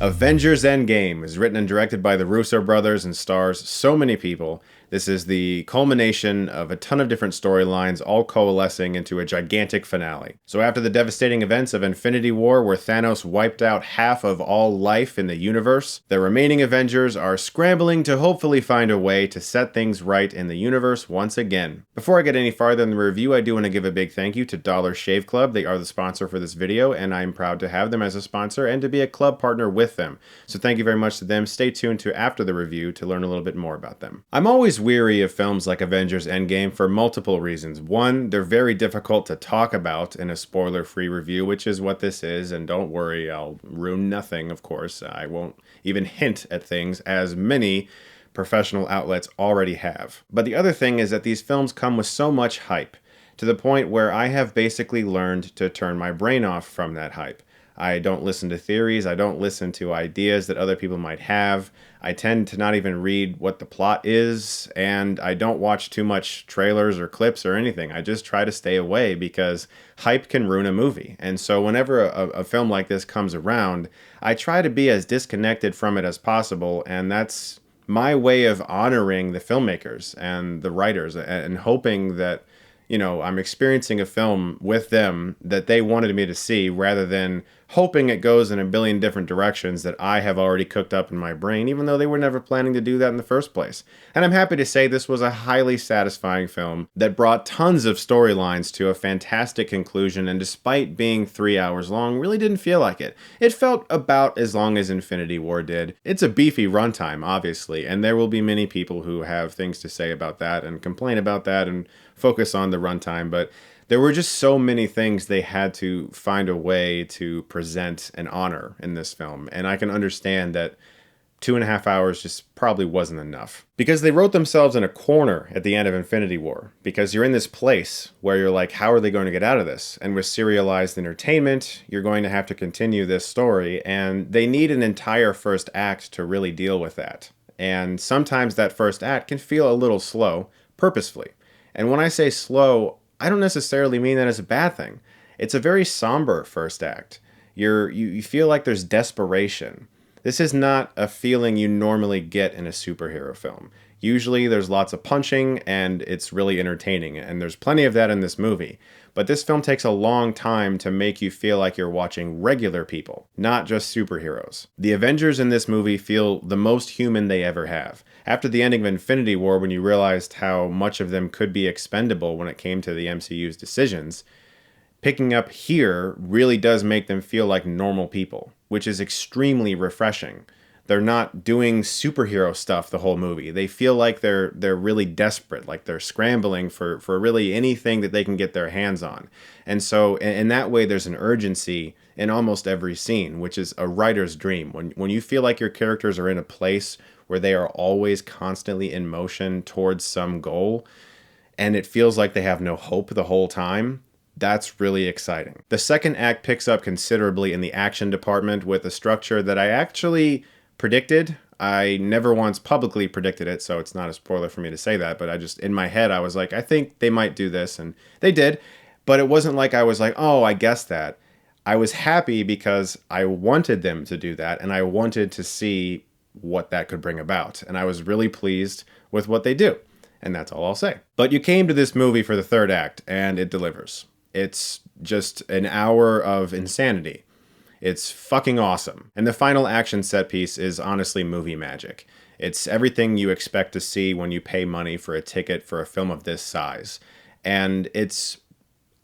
Avengers Endgame is written and directed by the Russo brothers and stars so many people. This is the culmination of a ton of different storylines all coalescing into a gigantic finale. So after the devastating events of Infinity War, where Thanos wiped out half of all life in the universe, the remaining Avengers are scrambling to hopefully find a way to set things right in the universe once again. Before I get any farther in the review, I do want to give a big thank you to Dollar Shave Club. They are the sponsor for this video, and I'm proud to have them as a sponsor and to be a club partner with them. So thank you very much to them. Stay tuned to after the review to learn a little bit more about them. I'm always weary of films like Avengers Endgame for multiple reasons. One, they're very difficult to talk about in a spoiler-free review, which is what this is, and don't worry, I'll ruin nothing, of course. I won't even hint at things, as many professional outlets already have. But the other thing is that these films come with so much hype, to the point where I have basically learned to turn my brain off from that hype. I don't listen to theories, I don't listen to ideas that other people might have, I tend to not even read what the plot is, and I don't watch too much trailers or clips or anything. I just try to stay away because hype can ruin a movie. And so whenever a film like this comes around, I try to be as disconnected from it as possible, and that's my way of honoring the filmmakers and the writers and hoping that, you know, I'm experiencing a film with them that they wanted me to see, rather than hoping it goes in a billion different directions that I have already cooked up in my brain, even though they were never planning to do that in the first place. And I'm happy to say this was a highly satisfying film that brought tons of storylines to a fantastic conclusion, and despite being 3 hours long, really didn't feel like it. It felt about as long as Infinity War did. It's a beefy runtime, obviously, and there will be many people who have things to say about that and complain about that and focus on the runtime, but there were just so many things they had to find a way to present and honor in this film, and I can understand that 2.5 hours just probably wasn't enough. Because they wrote themselves in a corner at the end of Infinity War, because you're in this place where you're like, how are they going to get out of this? And with serialized entertainment, you're going to have to continue this story, and they need an entire first act to really deal with that. And sometimes that first act can feel a little slow, purposefully. And when I say slow, I don't necessarily mean that as a bad thing. It's a very somber first act. You feel like there's desperation. This is not a feeling you normally get in a superhero film. Usually there's lots of punching and it's really entertaining, and there's plenty of that in this movie. But this film takes a long time to make you feel like you're watching regular people, not just superheroes. The Avengers in this movie feel the most human they ever have. After the ending of Infinity War, when you realized how much of them could be expendable when it came to the MCU's decisions, picking up here really does make them feel like normal people, which is extremely refreshing. They're not doing superhero stuff the whole movie. They feel like they're really desperate, like they're scrambling for really anything that they can get their hands on. And so in that way, there's an urgency in almost every scene, which is a writer's dream. When you feel like your characters are in a place where they are always constantly in motion towards some goal, and it feels like they have no hope the whole time, that's really exciting. The second act picks up considerably in the action department with a structure that I actually predicted. I never once publicly predicted it, so it's not a spoiler for me to say that, but I just, in my head, I was like, I think they might do this, and they did, but it wasn't like I was like, oh, I guessed that. I was happy because I wanted them to do that, and I wanted to see what that could bring about, and I was really pleased with what they do, and that's all I'll say. But you came to this movie for the third act, and it delivers. It's just an hour of insanity. It's fucking awesome. And the final action set piece is honestly movie magic. It's everything you expect to see when you pay money for a ticket for a film of this size. And it's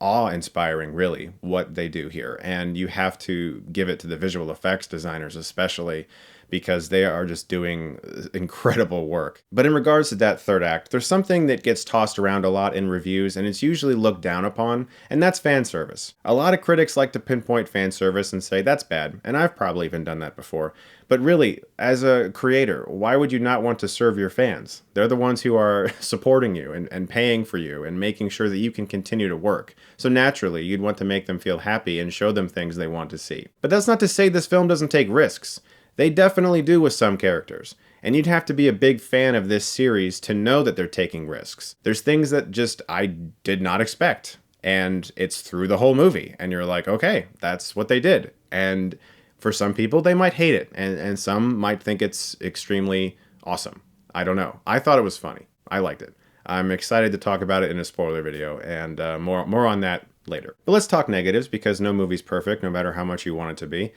awe-inspiring, really, what they do here. And you have to give it to the visual effects designers especially, because they are just doing incredible work. But in regards to that third act, there's something that gets tossed around a lot in reviews, and it's usually looked down upon, and that's fan service. A lot of critics like to pinpoint fan service and say that's bad, and I've probably even done that before. But really, as a creator, why would you not want to serve your fans? They're the ones who are supporting you and paying for you and making sure that you can continue to work. So naturally, you'd want to make them feel happy and show them things they want to see. But that's not to say this film doesn't take risks. They definitely do with some characters, and you'd have to be a big fan of this series to know that they're taking risks. There's things that just I did not expect, and it's through the whole movie, and you're like, okay, that's what they did. And For some people, they might hate it, and some might think it's extremely awesome. I don't know. I thought it was funny. I liked it. I'm excited to talk about it in a spoiler video, and more on that later. But let's talk negatives, because no movie's perfect, no matter how much you want it to be.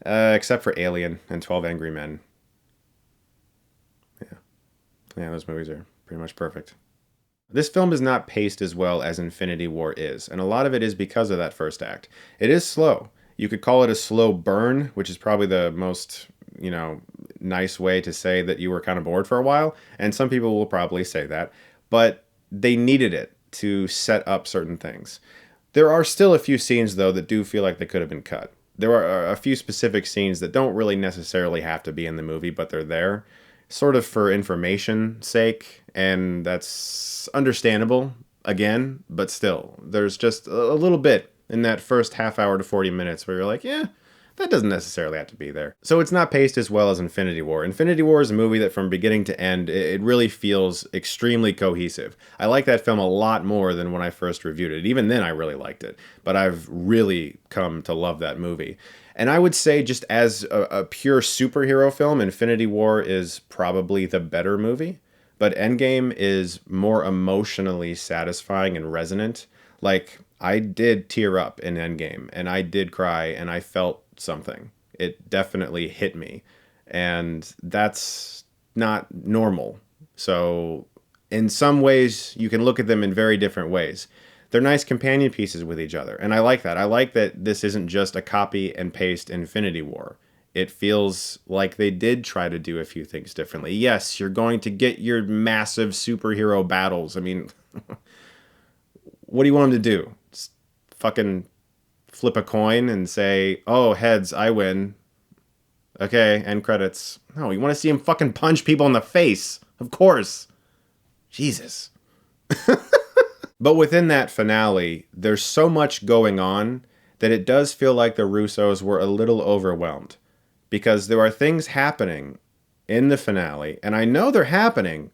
Except for Alien and 12 Angry Men. Yeah, those movies are pretty much perfect. This film is not paced as well as Infinity War is, and a lot of it is because of that first act. It is slow. You could call it a slow burn, which is probably the most, nice way to say that you were kind of bored for a while, and some people will probably say that, but they needed it to set up certain things. There are still a few scenes, though, that do feel like they could have been cut. There are a few specific scenes that don't really necessarily have to be in the movie, but they're there, sort of for information's sake, and that's understandable, again, but still, there's just a little bit in that first half hour to 40 minutes where you're like, yeah, that doesn't necessarily have to be there. So it's not paced as well as Infinity War. Infinity War is a movie that from beginning to end, it really feels extremely cohesive. I like that film a lot more than when I first reviewed it. Even then, I really liked it. But I've really come to love that movie. And I would say just as a pure superhero film, Infinity War is probably the better movie. But Endgame is more emotionally satisfying and resonant. Like, I did tear up in Endgame, and I did cry, and I felt something. It definitely hit me. And that's not normal. So in some ways, you can look at them in very different ways. They're nice companion pieces with each other. And I like that. I like that this isn't just a copy and paste Infinity War. It feels like they did try to do a few things differently. Yes, you're going to get your massive superhero battles. I mean, what do you want them to do? Just fucking flip a coin and say, oh, heads, I win. Okay, end credits. No, you want to see him fucking punch people in the face. Of course. Jesus. But within that finale, there's so much going on that it does feel like the Russos were a little overwhelmed. Because there are things happening in the finale, and I know they're happening,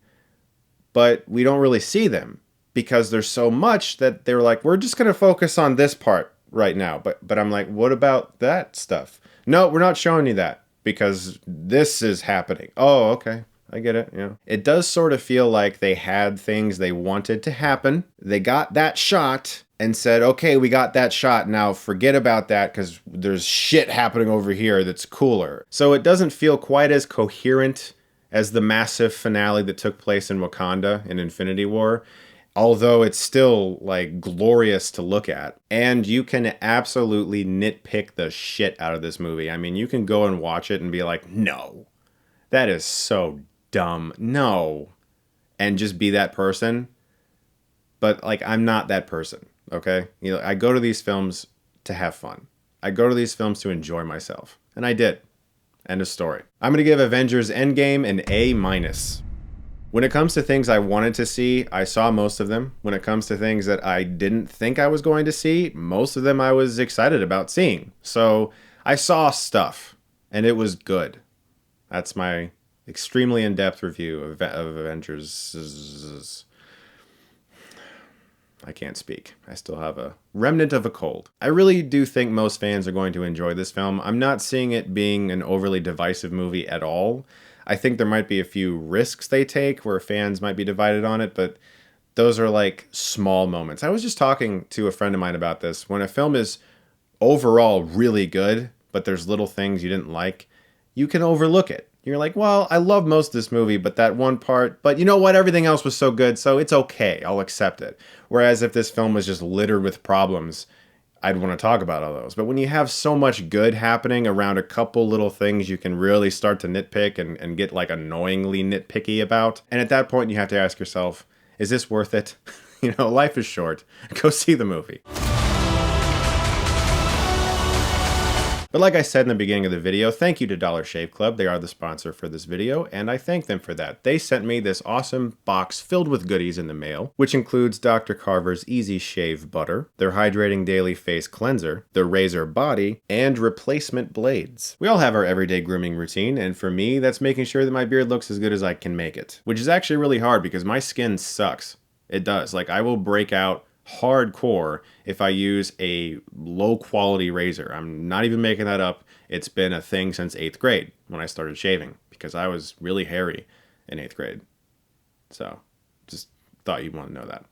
but we don't really see them. Because there's so much that they're like, we're just going to focus on this part right now. But I'm like, what about that stuff? No, we're not showing you that because this is happening. Oh, okay. I get it. Yeah. It does sort of feel like they had things they wanted to happen. They got that shot and said, okay, we got that shot. Now forget about that because there's shit happening over here that's cooler. So it doesn't feel quite as coherent as the massive finale that took place in Wakanda in Infinity War. Although it's still, like, glorious to look at. And you can absolutely nitpick the shit out of this movie. I mean, you can go and watch it and be like, no, that is so dumb. No. And just be that person. But, like, I'm not that person, okay? I go to these films to have fun. I go to these films to enjoy myself. And I did. End of story. I'm going to give Avengers Endgame an A-. When it comes to things I wanted to see, I saw most of them. When it comes to things that I didn't think I was going to see, most of them I was excited about seeing. So I saw stuff, and it was good. That's my extremely in-depth review of Avengers. I can't speak. I still have a remnant of a cold. I really do think most fans are going to enjoy this film. I'm not seeing it being an overly divisive movie at all. I think there might be a few risks they take where fans might be divided on it, but those are like small moments. I was just talking to a friend of mine about this. When a film is overall really good, but there's little things you didn't like, you can overlook it. You're like, well, I love most of this movie, but that one part, but you know what? Everything else was so good, so it's okay. I'll accept it. Whereas if this film was just littered with problems, I'd want to talk about all those. But when you have so much good happening around a couple little things you can really start to nitpick and get like annoyingly nitpicky about. And at that point you have to ask yourself, is this worth it? Life is short. Go see the movie. But like I said in the beginning of the video, thank you to Dollar Shave Club. They are the sponsor for this video, and I thank them for that. They sent me this awesome box filled with goodies in the mail, which includes Dr. Carver's Easy Shave Butter, their Hydrating Daily Face Cleanser, their Razor Body, and replacement blades. We all have our everyday grooming routine, and for me, that's making sure that my beard looks as good as I can make it, which is actually really hard because my skin sucks. It does. Like, I will break out hardcore if I use a low quality razor. I'm not even making that up. It's been a thing since 8th grade when I started shaving, because I was really hairy in 8th grade. So just thought you'd want to know that.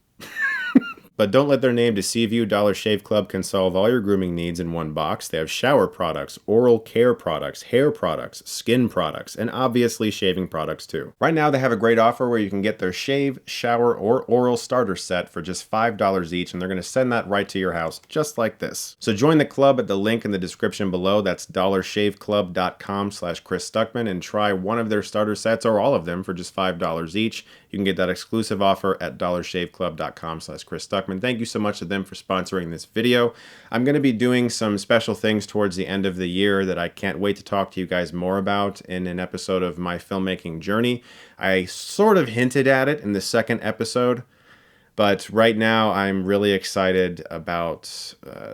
But don't let their name deceive you. Dollar Shave Club can solve all your grooming needs in one box. They have shower products, oral care products, hair products, skin products, and obviously shaving products too. Right now they have a great offer where you can get their shave, shower, or oral starter set for just $5 each, and they're going to send that right to your house, just like this. So join the club at the link in the description below. That's dollarshaveclub.com/Chris Stuckmann, and try one of their starter sets or all of them for just $5 each. You can get that exclusive offer at dollarshaveclub.com/Chris Stuckmann. Thank you so much to them for sponsoring this video. I'm going to be doing some special things towards the end of the year that I can't wait to talk to you guys more about in an episode of my filmmaking journey. I sort of hinted at it in the second episode, but right now I'm really excited about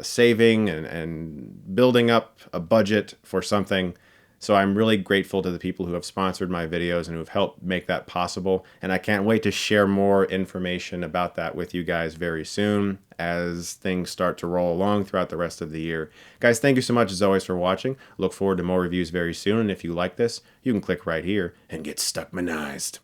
saving and building up a budget for something. So I'm really grateful to the people who have sponsored my videos and who have helped make that possible. And I can't wait to share more information about that with you guys very soon as things start to roll along throughout the rest of the year. Guys, thank you so much as always for watching. Look forward to more reviews very soon. And if you like this, you can click right here and get Stuckmanized.